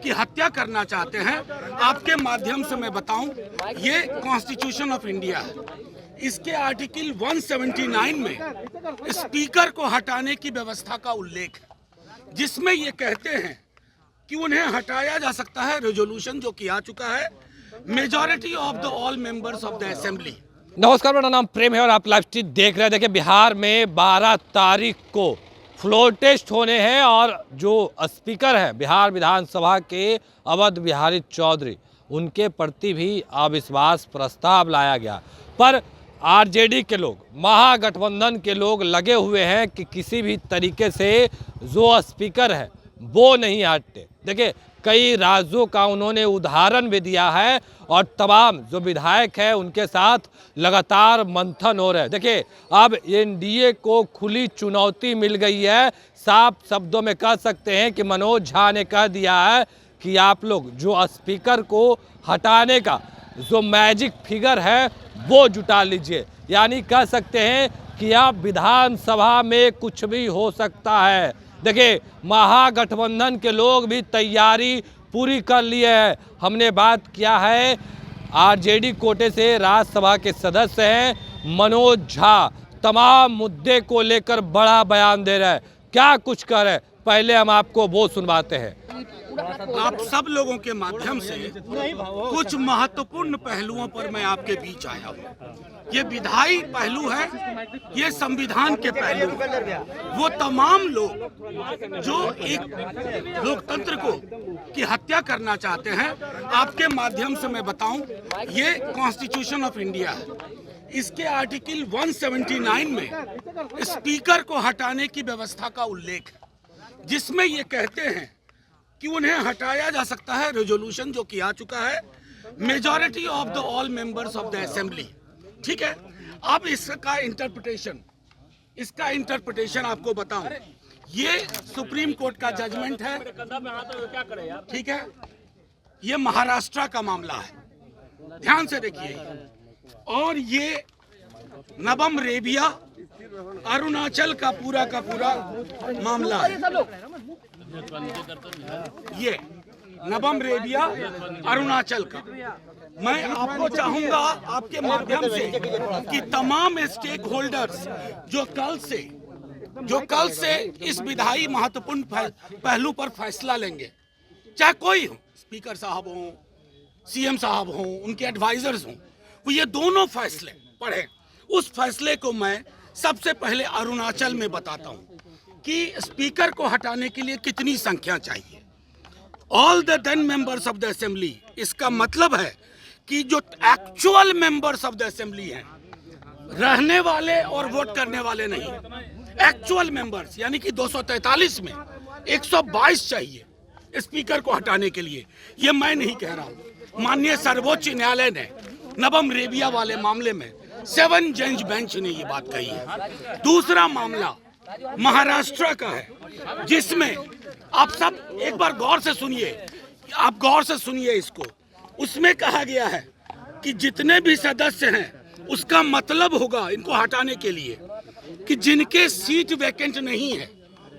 की हत्या करना चाहते हैं, आपके माध्यम से मैं बताऊं, ये कॉन्स्टिट्यूशन ऑफ इंडिया है। इसके आर्टिकल 179 में स्पीकर को हटाने की व्यवस्था का उल्लेख है, जिसमें ये कहते हैं कि उन्हें हटाया जा सकता है, रेजोल्यूशन जो कि आ चुका है, majority of the all members of the assembly. नमस्कार, मेरा नाम प्रेम है और आप लाइव स्ट्रीम देख रहे हैं। देखिए, बिहार में 12 तारीख को फ्लोर टेस्ट होने हैं और जो स्पीकर है बिहार विधानसभा के अवध बिहारी चौधरी, उनके प्रति भी अविश्वास प्रस्ताव लाया गया। पर आरजेडी के लोग, महागठबंधन के लोग लगे हुए हैं कि किसी भी तरीके से जो स्पीकर है वो नहीं हटते। देखिए, कई राज्यों का उन्होंने उदाहरण भी दिया है और तमाम जो विधायक हैं उनके साथ लगातार मंथन हो रहा है। देखिए, अब एनडीए को खुली चुनौती मिल गई है। साफ शब्दों में कह सकते हैं कि मनोज झा ने कह दिया है कि आप लोग जो स्पीकर को हटाने का जो मैजिक फिगर है वो जुटा लीजिए। यानी कह सकते हैं कि अब विधानसभा में कुछ भी हो सकता है। देखिए, महागठबंधन के लोग भी तैयारी पूरी कर लिए हैं। हमने बात किया है, आरजेडी कोटे से राज्यसभा के सदस्य हैं मनोज झा, तमाम मुद्दे को लेकर बड़ा बयान दे रहे हैं। क्या कुछ कह रहे हैं, पहले हम आपको वो सुनवाते हैं। आप सब लोगों के माध्यम से कुछ महत्वपूर्ण पहलुओं पर मैं आपके बीच आया हूँ। ये विधायी पहलू है, ये संविधान के पहलू है। वो तमाम लोग जो एक लोकतंत्र को की हत्या करना चाहते हैं, आपके माध्यम से मैं बताऊं, ये कॉन्स्टिट्यूशन ऑफ इंडिया है। इसके आर्टिकल 179 में स्पीकर को हटाने की व्यवस्था का उल्लेख है, जिसमें ये कहते हैं कि उन्हें हटाया जा सकता है, रेजोल्यूशन जो कि आ चुका है, majority of the all members of the assembly. ठीक है, अब इसका इंटरप्रिटेशन आपको बताऊं, ये सुप्रीम कोर्ट का जजमेंट है। ठीक है, ये महाराष्ट्र का मामला है, ध्यान से देखिए। और ये नबम रेबिया अरुणाचल का पूरा मामला है। ये नबम रेबिया अरुणाचल का। मैं आपको चाहूंगा आपके माध्यम से कि तमाम स्टेक होल्डर्स जो कल से इस विधायी महत्वपूर्ण पहलू पर फैसला लेंगे, चाहे कोई हो, स्पीकर साहब हों, सीएम साहब हों, उनके एडवाइजर्स हों, वो ये दोनों फैसले पढ़ें। उस फैसले को मैं सबसे पहले अरुणाचल में बताता हूं कि स्पीकर को हटाने के लिए कितनी संख्या चाहिए। All the 10 members of the assembly, इसका मतलब है कि जो actual members of the assembly हैं, रहने वाले और वोट करने वाले नहीं, एक्चुअल मेंबर्स, यानी कि 243 में 122 चाहिए स्पीकर को हटाने के लिए। ये मैं नहीं कह रहा हूं, माननीय सर्वोच्च न्यायालय ने नबम रेबिया वाले मामले में 7 जज बेंच ने ये बात कही है। दूसरा मामला महाराष्ट्र का है, जिसमें आप सब एक बार गौर से सुनिए, इसको। उसमें कहा गया है कि जितने भी सदस्य हैं, उसका मतलब होगा इनको हटाने के लिए कि जिनके सीट वैकेंट नहीं है,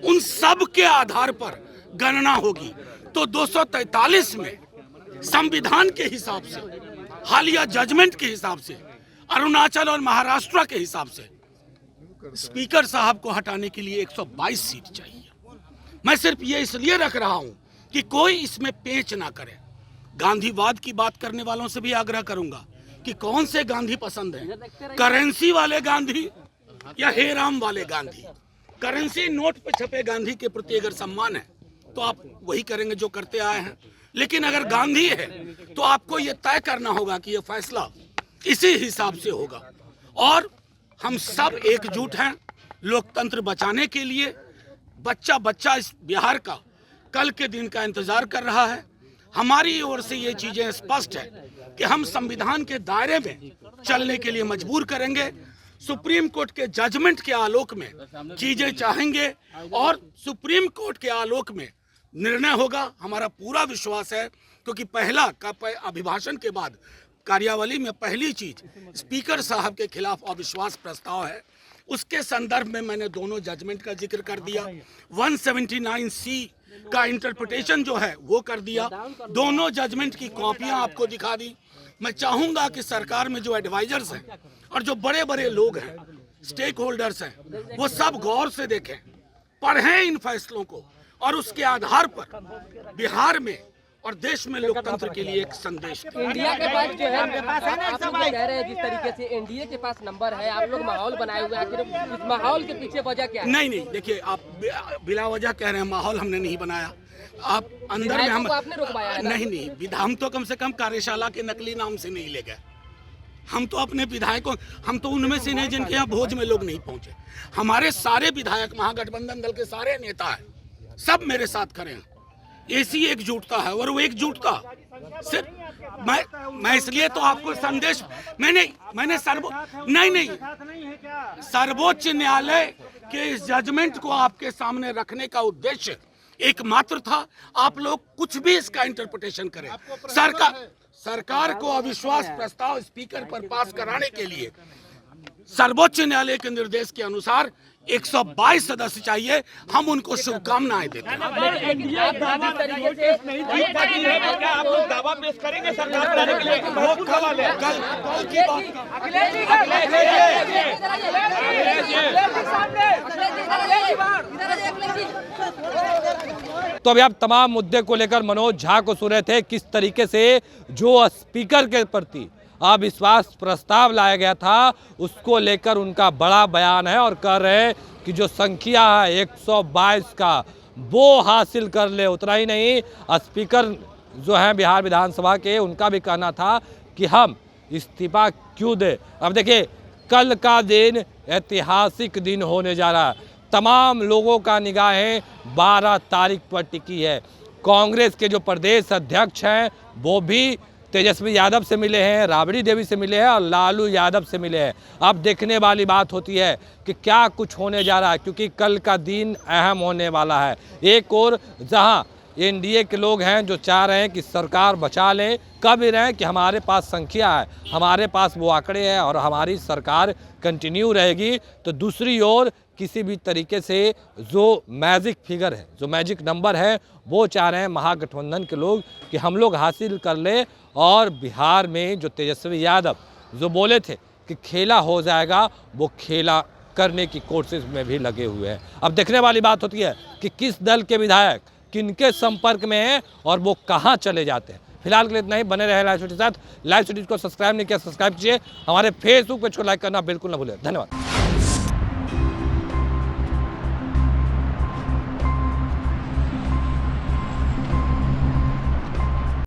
उन सब के आधार पर गणना होगी। तो 243 में संविधान के हिसाब से, हालिया जजमेंट के हिसाब से, अरुणाचल और महाराष्ट्र के हिसाब से स्पीकर साहब को हटाने के लिए 122 सीट चाहिए। मैं सिर्फ ये इसलिए रख रहा हूं कि कोई इसमें पेच ना करे। गांधीवाद की बात करने वालों से भी आग्रह करूंगा कि कौन से गांधी पसंद हैं, करेंसी वाले गांधी या हेराम वाले गांधी। करेंसी नोट पे छपे गांधी के प्रति अगर सम्मान है तो आप वही करेंगे जो करते आए हैं, लेकिन अगर गांधी है तो आपको ये तय करना होगा कि ये फैसला इसी हिसाब से होगा। और हम सब एकजुट हैं लोकतंत्र बचाने के लिए। बच्चा इस बिहार का कल के दिन का इंतजार कर रहा है। हमारी ओर से ये चीजें स्पष्ट है कि हम संविधान के दायरे में चलने के लिए मजबूर करेंगे। सुप्रीम कोर्ट के जजमेंट के आलोक में चीजें चाहेंगे और सुप्रीम कोर्ट के आलोक में निर्णय होगा। हमारा पूरा विश्वास है, क्योंकि पहला का अभिभाषण के बाद कार्यावली में पहली चीज स्पीकर साहब के खिलाफ अविश्वास प्रस्ताव है। उसके संदर्भ में मैंने दोनों जजमेंट का जिक्र कर दिया। 179C का इंटरप्रिटेशन जो है वो कर दिया। दोनों जजमेंट की कॉपियां आपको दिखा दी। मैं चाहूंगा कि सरकार में जो एडवाइजर्स हैं और जो बड़े बड़े लोग हैं, स्टेक होल्डर्स हैं, वो सब गौर से देखें, पढ़ें इन फैसलों को और उसके आधार पर बिहार में और देश में लोकतंत्र के लिए एक संदेश दें। इंडिया के पास जो है, आप लोग कह रहे हैं जिस तरीके से एनडीए के पास नंबर है, आप लोग माहौल बनाए हुए हैं, आखिर इस माहौल के पीछे वजह क्या है? नहीं, देखिए, आप बिला वजह कह रहे हैं, माहौल हमने नहीं बनाया। आप अंदर में हम आपने रुकवाया है ना? नहीं, हम तो कम से कम कार्यशाला के नकली नाम से नहीं ले गए। हम तो अपने विधायकों, हम तो उनमें से नहीं जिनके यहाँ भोज में लोग नहीं पहुंचे। हमारे सारे विधायक, महागठबंधन दल के सारे नेता हैं, सब मेरे साथ खड़े हैं। ऐसी एकजुटता है और वो एकजुटता सिर्फ मैं इसलिए तो आपको संदेश मैंने सर्वोच्च न्यायालय के इस जजमेंट को आपके सामने रखने का उद्देश्य एकमात्र था। आप लोग कुछ भी इसका इंटरप्रिटेशन करें, सरकार को अविश्वास प्रस्ताव स्पीकर पर पास कराने के लिए सर्वोच्च न्यायालय के निर्देश के अनुसार 122 सदस्य चाहिए। हम उनको शुभकामनाएं देते हैं। आप लोग दावा पेश करेंगे सरकार बनाने के लिए? कल की बात। तो अभी आप तमाम मुद्दे को लेकर मनोज झा को सुन रहे थे, किस तरीके से जो स्पीकर के प्रति अविश्वास प्रस्ताव लाया गया था उसको लेकर उनका बड़ा बयान है और कह रहे हैं कि जो संख्या है 122 का वो हासिल कर ले। उतना ही नहीं, स्पीकर जो है बिहार विधानसभा के, उनका भी कहना था कि हम इस्तीफा क्यों दे। अब देखिए, कल का दिन ऐतिहासिक दिन होने जा रहा है। तमाम लोगों का निगाहें 12 तारीख पर टिकी है। कांग्रेस के जो प्रदेश अध्यक्ष हैं वो भी तेजस्वी यादव से मिले हैं, राबड़ी देवी से मिले हैं और लालू यादव से मिले हैं। अब देखने वाली बात होती है कि क्या कुछ होने जा रहा है, क्योंकि कल का दिन अहम होने वाला है। एक और जहां एनडीए के लोग हैं जो चाह रहे हैं कि सरकार बचा लें, कह भी रहे हैं कि हमारे पास संख्या है, हमारे पास वो आंकड़े हैं और हमारी सरकार कंटिन्यू रहेगी, तो दूसरी ओर किसी भी तरीके से जो मैजिक फिगर है, जो मैजिक नंबर है, वो चाह रहे हैं महागठबंधन के लोग कि हम लोग हासिल कर ले। और बिहार में जो तेजस्वी यादव जो बोले थे कि खेला हो जाएगा, वो खेला करने की कोशिश में भी लगे हुए हैं। अब देखने वाली बात होती है कि किस दल के विधायक किनके संपर्क में हैं और वो कहाँ चले जाते हैं। फिलहाल के लिए इतना ही। बने रहे लाइव स्टूडियो के साथ। लाइव स्टूडियो को सब्सक्राइब नहीं किया, सब्सक्राइब कीजिए। हमारे फेसबुक पेज को लाइक करना बिल्कुल ना भूलें। धन्यवाद।